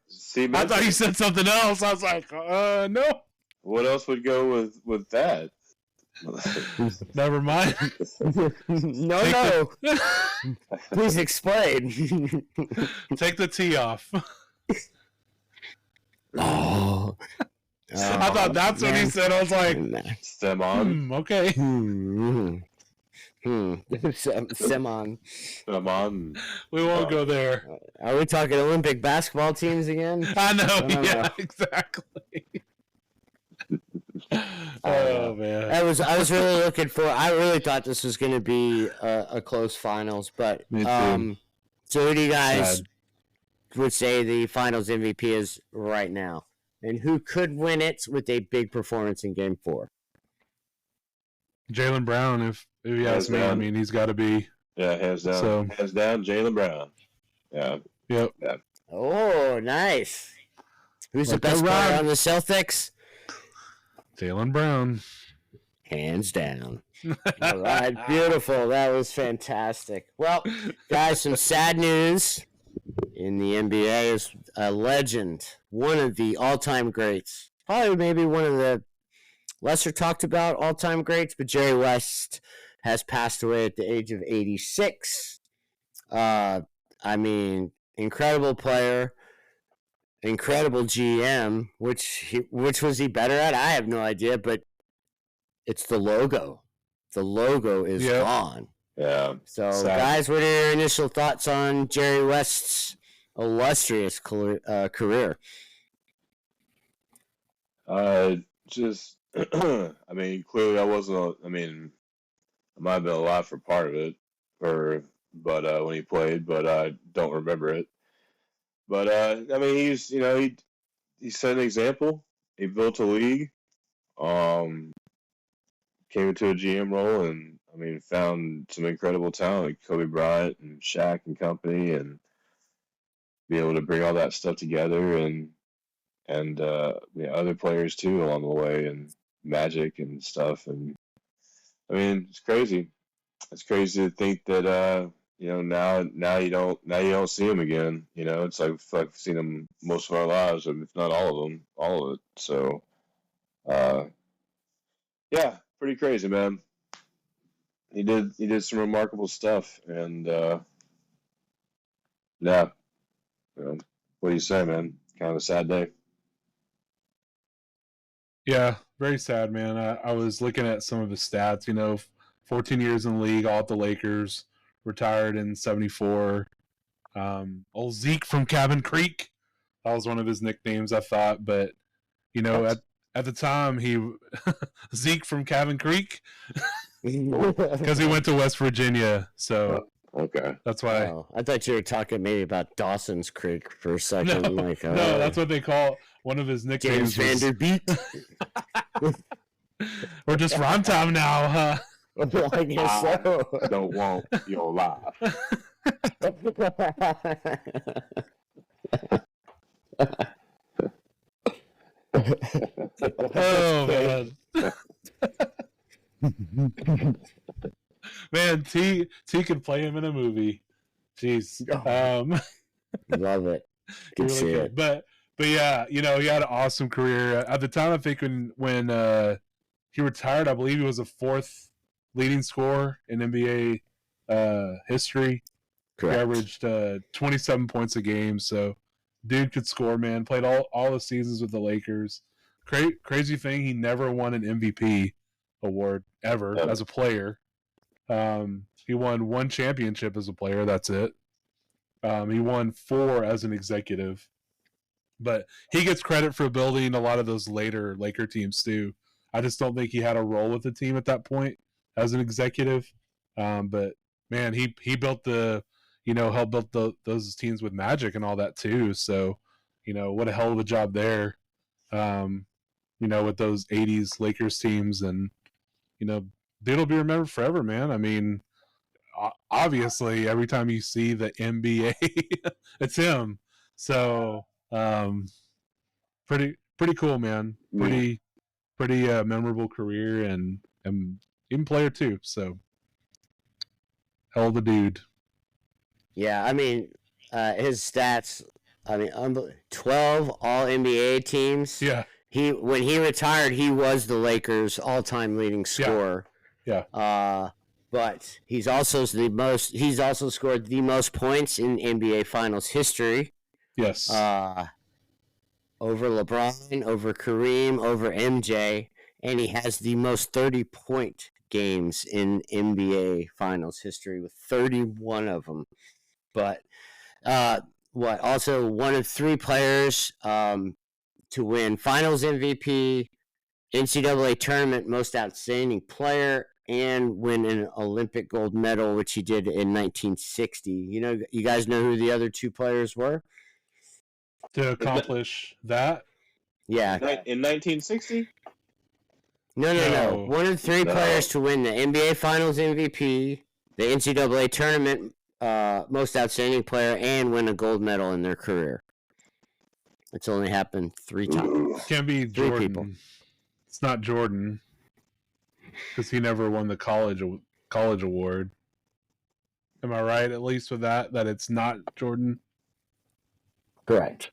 Cement. I thought you said something else. I was like, no. What else would go with that? Never mind. No. Please explain. Take the T off. Oh. I thought that's what he said. I was like, stem on. Okay. Stem on. We won't go there. Are we talking Olympic basketball teams again? I know. Exactly. Oh man. I was really looking for. I really thought this was going to be a close finals, but so who do you guys would say the finals MVP is right now? And who could win it with a big performance in Game 4? Jaylen Brown, if you ask me. I mean, he's got to be. Yeah, hands down. Hands down, Jaylen Brown. Yeah. Yep. Yeah. Oh, nice. Who's the best player on the Celtics? Jaylen Brown. Hands down. All right, beautiful. That was fantastic. Well, guys, some sad news in the NBA is a legend, one of the all-time greats, probably maybe one of the lesser talked about all-time greats, but Jerry West has passed away at the age of 86. I mean, incredible player, incredible GM. Which was he better at? I have no idea, but it's the logo. The logo is gone. Yeah. So, Sad. guys, what are your initial thoughts on Jerry West's illustrious career? Just, I mean, clearly I wasn't. I mean, I might have been alive for part of it, but when he played, but I don't remember it. But I mean, he set an example. He built a league. Came into a GM role, and I mean, found some incredible talent like Kobe Bryant and Shaq and company, and be able to bring all that stuff together, and other players too along the way, and Magic and stuff. And I mean, it's crazy. It's crazy to think that now you don't see him again. You know, it's like we've seen him most of our lives, if not all of it. So, yeah, pretty crazy, man. He did some remarkable stuff, and yeah, what do you say, man? Kind of a sad day. Yeah, very sad, man. I was looking at some of his stats. 14 years in the league, all at the Lakers. Retired in '74. Old Zeke from Cabin Creek. That was one of his nicknames, I thought. But at the time, he Zeke from Cabin Creek because he went to West Virginia. So Okay, that's why. Oh, I thought you were talking maybe about Dawson's Creek for a second. No, that's what they call one of his nicknames. James Vanderbeek. We're just rhyme time now, huh? I guess so. I don't want your life. Oh man. Man, T could play him in a movie. Jeez. Love it. He Good really shit. could. But yeah, he had an awesome career. At the time, I think when he retired, I believe he was the fourth leading scorer in NBA history. Correct. He averaged 27 points a game, so dude could score, man. Played all the seasons with the Lakers. Crazy thing, he never won an MVP award ever as a player. He won one championship as a player. That's it. He won 4 as an executive. But he gets credit for building a lot of those later Laker teams too. I just don't think he had a role with the team at that point as an executive. But man, he built helped build those teams with Magic and all that too. So, what a hell of a job there. With those 80s Lakers teams, and dude will be remembered forever, man. I mean, obviously every time you see the NBA, it's him. So, pretty cool, man. Pretty memorable career, and even player too. So, hell of a dude. Yeah, I mean, his stats. I mean, 12 All NBA teams. Yeah. When he retired, he was the Lakers' all-time leading scorer. Yeah. But he's also scored the most points in NBA Finals history. Yes. Over LeBron, over Kareem, over MJ, and he has the most 30-point games in NBA Finals history with 31 of them. But also one of 3 players to win Finals MVP, NCAA Tournament Most Outstanding Player, and win an Olympic gold medal, which he did in 1960. You guys know who the other 2 players were? To accomplish that? Yeah. In 1960? No. One of 3 players to win the NBA Finals MVP, the NCAA Tournament Most Outstanding Player, and win a gold medal in their career. It's only happened 3 times. Can't be 3 Jordan. people. It's not Jordan, because he never won the college award. Am I right? At least with that it's not Jordan. Correct.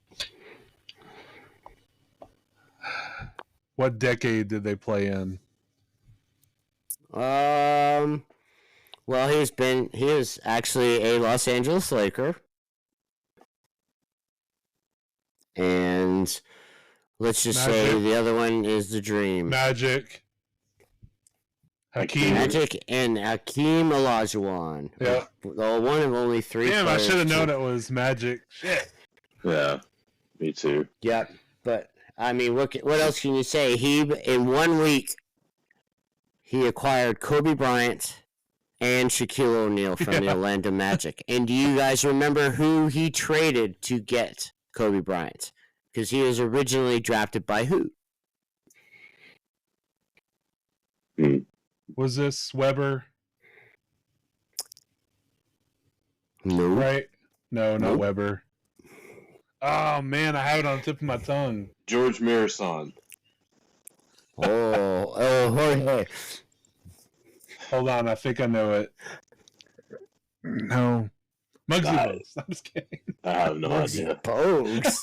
What decade did they play in? Well, he is actually a Los Angeles Laker. And let's just say the other one is the Dream. Magic. Hakeem. Magic and Hakeem Olajuwon. Yeah. One of only 3 Damn, I players should have to- known it was Magic. Shit. Yeah, me too. Yep. But, I mean, what else can you say? He, in 1 week, he acquired Kobe Bryant and Shaquille O'Neal from the Orlando Magic. And do you guys remember who he traded to get Kobe Bryant? Because he was originally drafted by who? Was this Weber? No. Right? No, not Nope. Weber. Oh, man, I have it on the tip of my tongue. George Mirasan. Jorge. Hold on, I think I know it. No. Muggsy Got Bogues. I'm just kidding. I have no idea. Bogues.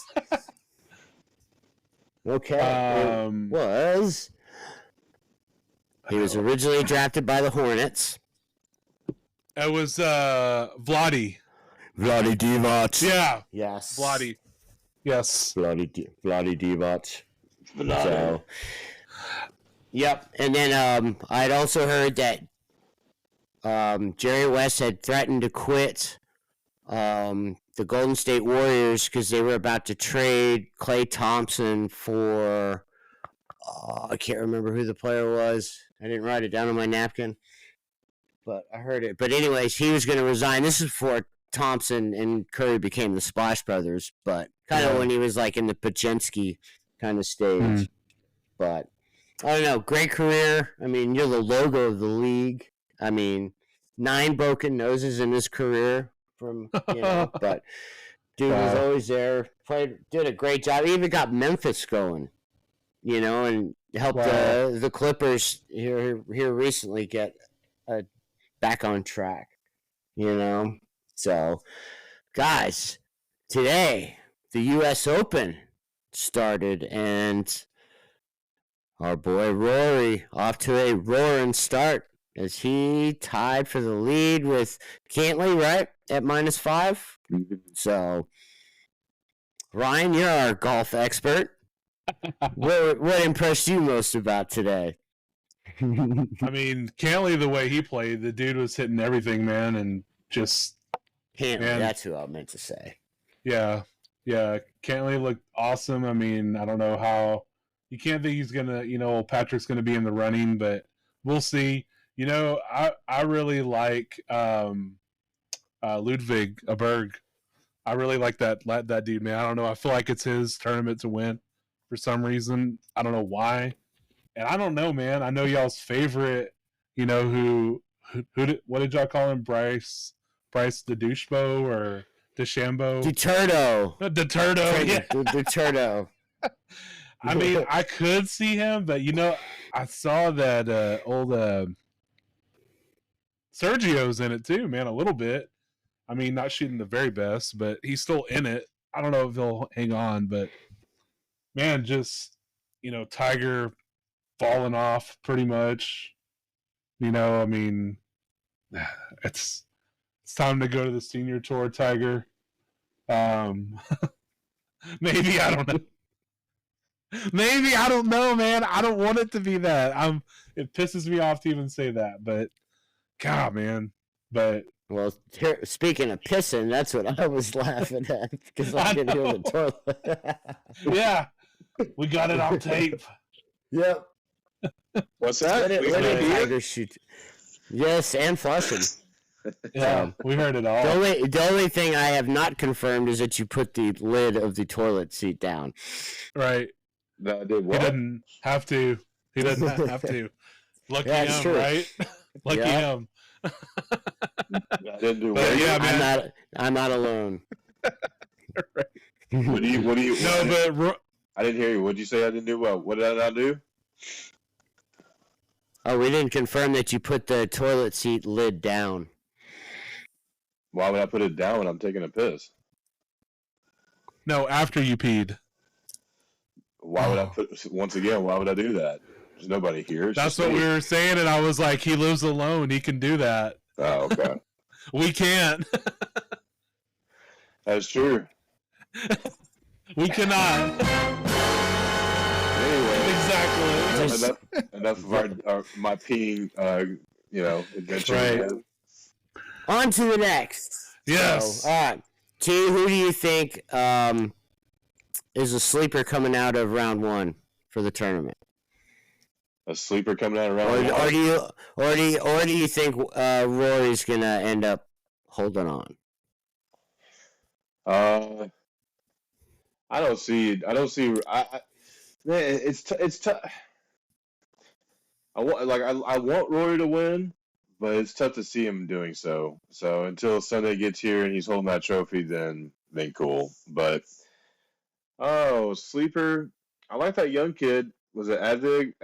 Okay. He was originally drafted by the Hornets. It was Vlade. Vlade Divac. Yeah, Yes. Vlade. Yes. Vlade Divac. So, yep. And then I'd also heard that Jerry West had threatened to quit the Golden State Warriors because they were about to trade Klay Thompson for I can't remember who the player was. I didn't write it down on my napkin, but I heard it. But anyways, he was going to resign. This is before Thompson and Curry became the Splash Brothers, but kind of when he was like in the Pachinski kind of stage. But I don't know. Great career. I mean, you're the logo of the league. I mean, 9 broken noses in his career from, but dude was always there. Did a great job. He even got Memphis going, and helped the Clippers here recently get back on track, So, guys, today the U.S. Open started, and our boy Rory off to a roaring start as he tied for the lead with Cantley, right, at -5. So, Ryan, you're our golf expert. What impressed you most about today? I mean, Cantley, the way he played, the dude was hitting everything, man, and just... Cantley, that's who I meant to say. Yeah. Cantley looked awesome. I mean, I don't know how... You can't think he's going to, Patrick's going to be in the running, but we'll see. I really like Ludwig Aberg. I really like that dude, man. I don't know. I feel like it's his tournament to win for some reason. I don't know why. And I don't know, man. I know y'all's favorite, who what did y'all call him? Bryce the douchebo or DeChambeau? DeTurdo. Yeah. DeTurdo. I mean, I could see him, but I saw that old Sergio's in it too, man, a little bit. I mean, not shooting the very best, but he's still in it. I don't know if he'll hang on, but man, just Tiger falling off pretty much. I mean, it's time to go to the senior tour, Tiger. Maybe, I don't know. Maybe, I don't know, man. I don't want it to be that. It pisses me off to even say that, but God, man. But well, speaking of pissing, that's what I was laughing at because I could hear the toilet. Yeah, we got it on tape. Yep. What's that? Let it Tiger shoot. Yes, and flushing. Yeah, we heard it all. The only thing I have not confirmed is that you put the lid of the toilet seat down. Right. That did what? He doesn't have to. He doesn't have to. Lucky him, true. right? Lucky him. I didn't do But what? yeah, man. I'm not alone. What do you? No, but I didn't hear you. What did you say? I didn't do well. What did I not do? Oh, we didn't confirm that you put the toilet seat lid down. Why would I put it down when I'm taking a piss? no, after you peed. Why would I once again? Why would I do that? There's nobody here. It's That's just what me. we were saying, and I was like, he lives alone. He can do that. Oh, okay. We can't. That's true. We cannot. Anyway, Exactly. enough of my peeing, adventure. Right. On to the next. Yes. So, all right. T, who do you think is a sleeper coming out of round one for the tournament? A sleeper coming out around. Or do you think Rory's gonna end up holding on? I don't see. Man, it's tough. I want Rory to win, but it's tough to see him doing so. So until Sunday gets here and he's holding that trophy, then cool. But sleeper. I like that young kid. Was it Ludwig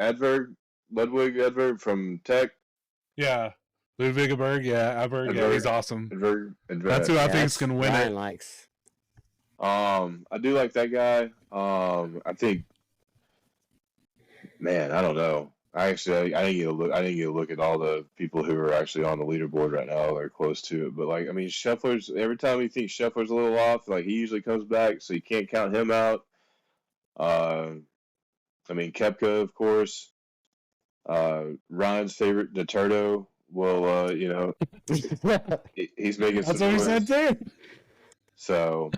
Adverg from Tech? Yeah. Ludwig Adberg, yeah, he's awesome. That's who I think is going to win Ryan it. likes. I do like that guy. I think, man, I don't know. I didn't get to look at all the people who are actually on the leaderboard right now or close to it. But Scheffler's, every time you think Scheffler's a little off, he usually comes back, so you can't count him out. Koepka, of course. Ryan's favorite, the Turdo, will, he's making some That's what he said too. So,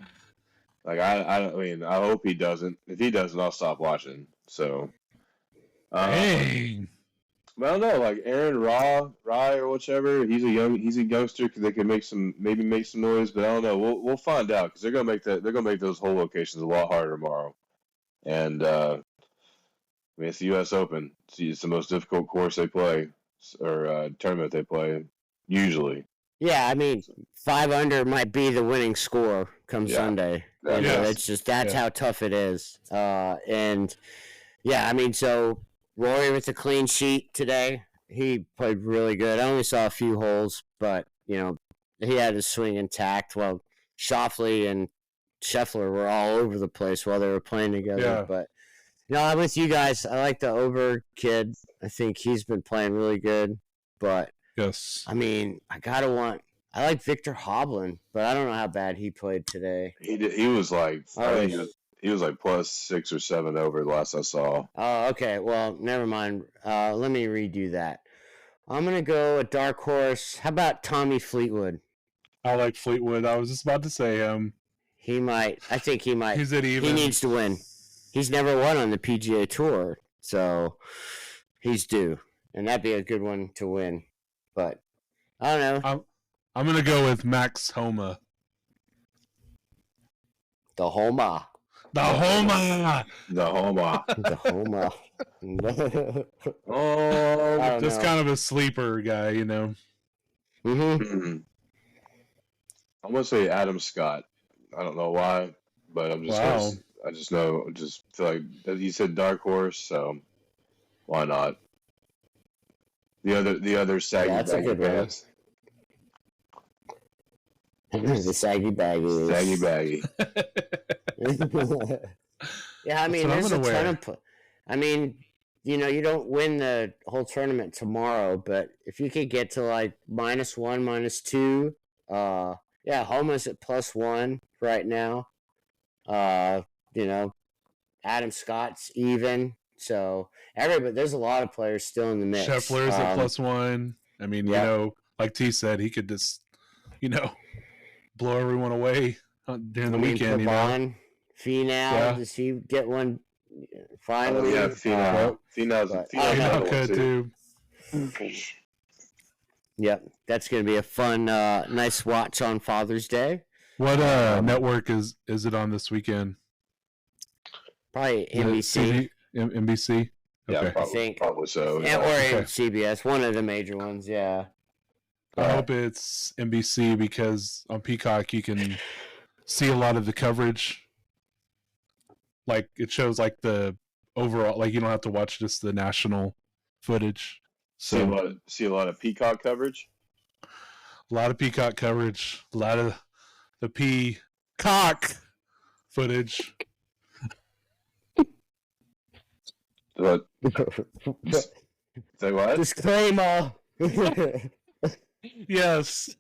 I hope he doesn't. If he doesn't, I'll stop watching. So, Dang. I don't know, Aaron Rye or whichever. He's a youngster because they can make some noise, but I don't know. We'll find out because they're gonna make those whole locations a lot harder tomorrow. And it's the U.S. Open. It's the most difficult course they play or tournament they play usually. Yeah, 5 under might be the winning score come Sunday. It's just that's how tough it is. So Rory with a clean sheet today. He played really good. I only saw a few holes, but he had his swing intact. While Schauffele and Scheffler were all over the place while they were playing together. Yeah. But I'm with you guys. I like the Ober kid. I think he's been playing really good. But Yes. I like Victor Hovland, but I don't know how bad he played today. He was I think he was plus 6 or 7 over the last I saw. Oh, okay. Well, never mind. Let me redo that. I'm gonna go a dark horse. How about Tommy Fleetwood? I like Fleetwood. I was just about to say him. He might. I think he might. He's at even. He needs to win. He's never won on the PGA Tour, so he's due, and that'd be a good one to win. But I don't know. I'm gonna go with Max Homa. The Homa. The Homa. The Homa. The Homa. Just kind of a sleeper guy, Mm-hmm. I'm gonna say Adam Scott. I don't know why, but I'm just I just feel like you said dark horse, so why not? The other saggy baggy pants. The saggy baggy. Saggy baggy. Yeah, there's a ton of. You don't win the whole tournament tomorrow, but if you could get to -1, -2, Homa's at +1 right now. Adam Scott's even. So there's a lot of players still in the mix. Scheffler's at +1. Like T said, he could just, blow everyone away during the weekend. Finau, does he get one finally? Finau's could too. Yep, that's going to be a fun, nice watch on Father's Day. What network is it on this weekend? Probably NBC. NBC? Yeah, Okay. probably so. Yeah. Or CBS, one of the major ones, yeah. I hope it's NBC because on Peacock you can see a lot of the coverage. It shows the overall, you don't have to watch just the national footage. So see a lot of Peacock coverage. A lot of Peacock coverage. A lot of the Peacock footage. What? Say what? Disclaimer. Yes.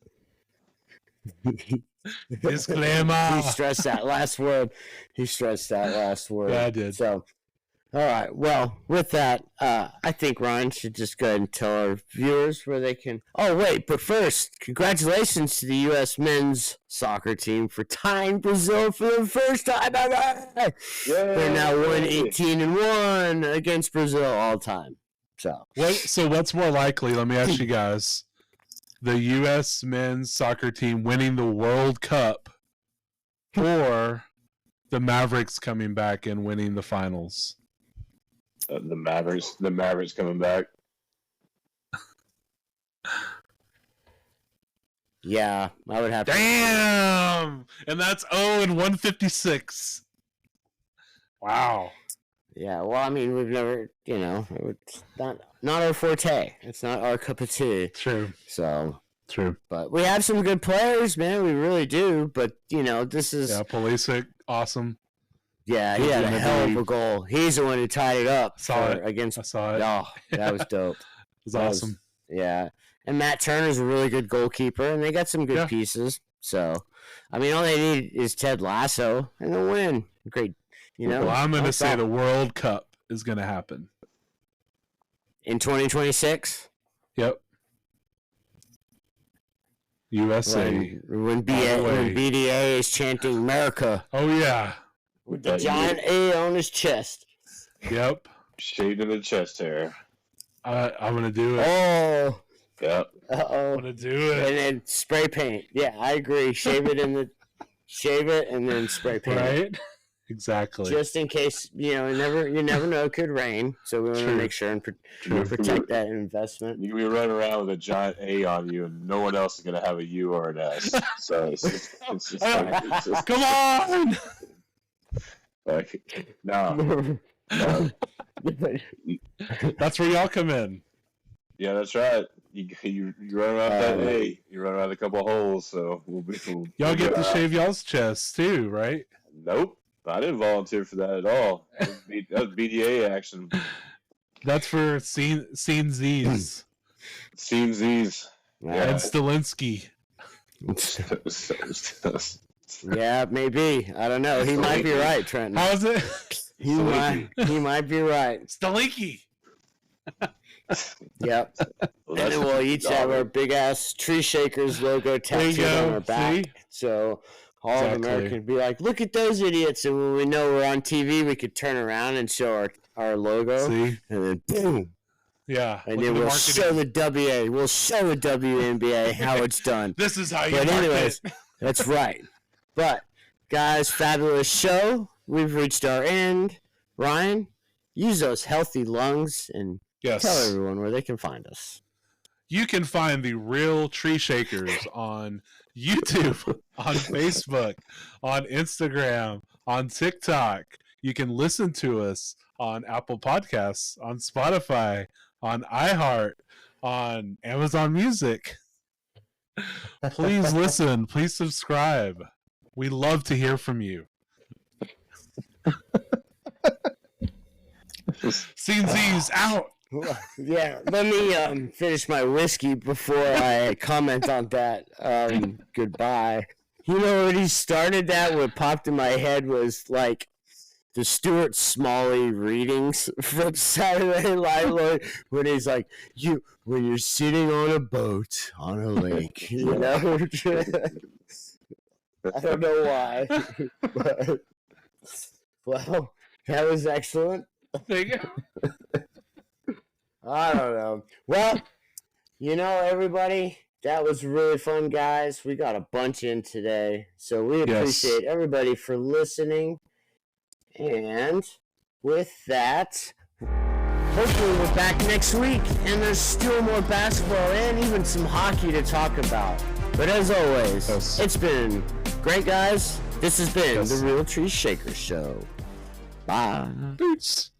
Disclaimer. He stressed that last word. Yeah, I did. So, All right. Well, with that, I think Ryan should just go ahead and tell our viewers where they can. Oh, wait. But first, congratulations to the U.S. men's soccer team for tying Brazil for the first time ever. Yay! They're now 1-18-1 against Brazil all time. So what's more likely? Let me ask you guys: the U.S. men's soccer team winning the World Cup, or the Mavericks coming back and winning the finals? The Mavericks coming back. yeah, I would have to. Damn! And that's 0-156. Wow. Yeah, well, I mean, we've never, it's not our forte. It's not our cup of tea. True. So, True. but we have some good players, man. We really do. But, this is. Yeah, Pulisic, awesome. Yeah, he had a hell of a goal. He's the one who tied it up I saw it. Oh, that was dope. It was awesome. Yeah. And Matt Turner's a really good goalkeeper, and they got some good pieces. So, I mean, all they need is Ted Lasso, and they'll win. Great. Well, I'm going to say the World Cup is going to happen. In 2026? Yep. USA. When BDA is chanting America. Oh, yeah. With the giant A on his chest. Yep. Shaved in the chest hair. I'm going to do it. Oh. Yep. Uh-oh. I'm going to do it. And then spray paint. Yeah, I agree. Shave it and then spray paint. Right? Exactly. Just in case, you never know, it could rain. So we want to make sure and protect that investment. You can be running around with a giant A on you, and no one else is going to have a U or an S. So it's just like, come on! Like, no. That's where y'all come in. Yeah, that's right. You run around that A. You run around a couple holes, so y'all get to shave y'all's chests too, right? Nope. I didn't volunteer for that at all. That was BDA action. That's for Scene Z's. Scene Z's. And Stilinski. Yeah, maybe. I don't know. He might be right, Trenton. How is it? He might be right. Stilinki. Yep. And then we'll each have our big ass TreeShaker's logo tattooed on our back. See? So all of America can be like, look at those idiots. And when we know we're on TV, we could turn around and show our logo. See? And then boom. Yeah. And then we'll show the WA. We'll show the WNBA how it's done. This is how you But anyways, that's right. But, guys, fabulous show. We've reached our end. Ryan, use those healthy lungs and tell everyone where they can find us. You can find the real TreeShakers on YouTube, on Facebook, on Instagram, on TikTok. You can listen to us on Apple Podcasts, on Spotify, on iHeart, on Amazon Music. Please listen. Please subscribe. We love to hear from you. CNC's out. Yeah, let me finish my whiskey before I comment on that. Goodbye. You know, when he started that, what popped in my head was like the Stuart Smalley readings from Saturday Night Live, when he's like, when you're sitting on a boat on a lake, you know. I don't know why, but well, that was excellent. Thank you. I don't know. Well, everybody, that was really fun, guys. We got a bunch in today, so we appreciate everybody for listening. And with that, hopefully we're back next week, and there's still more basketball and even some hockey to talk about. But as always, it's been great, guys. This has been the Real TreeShaker Show. Bye. Boots.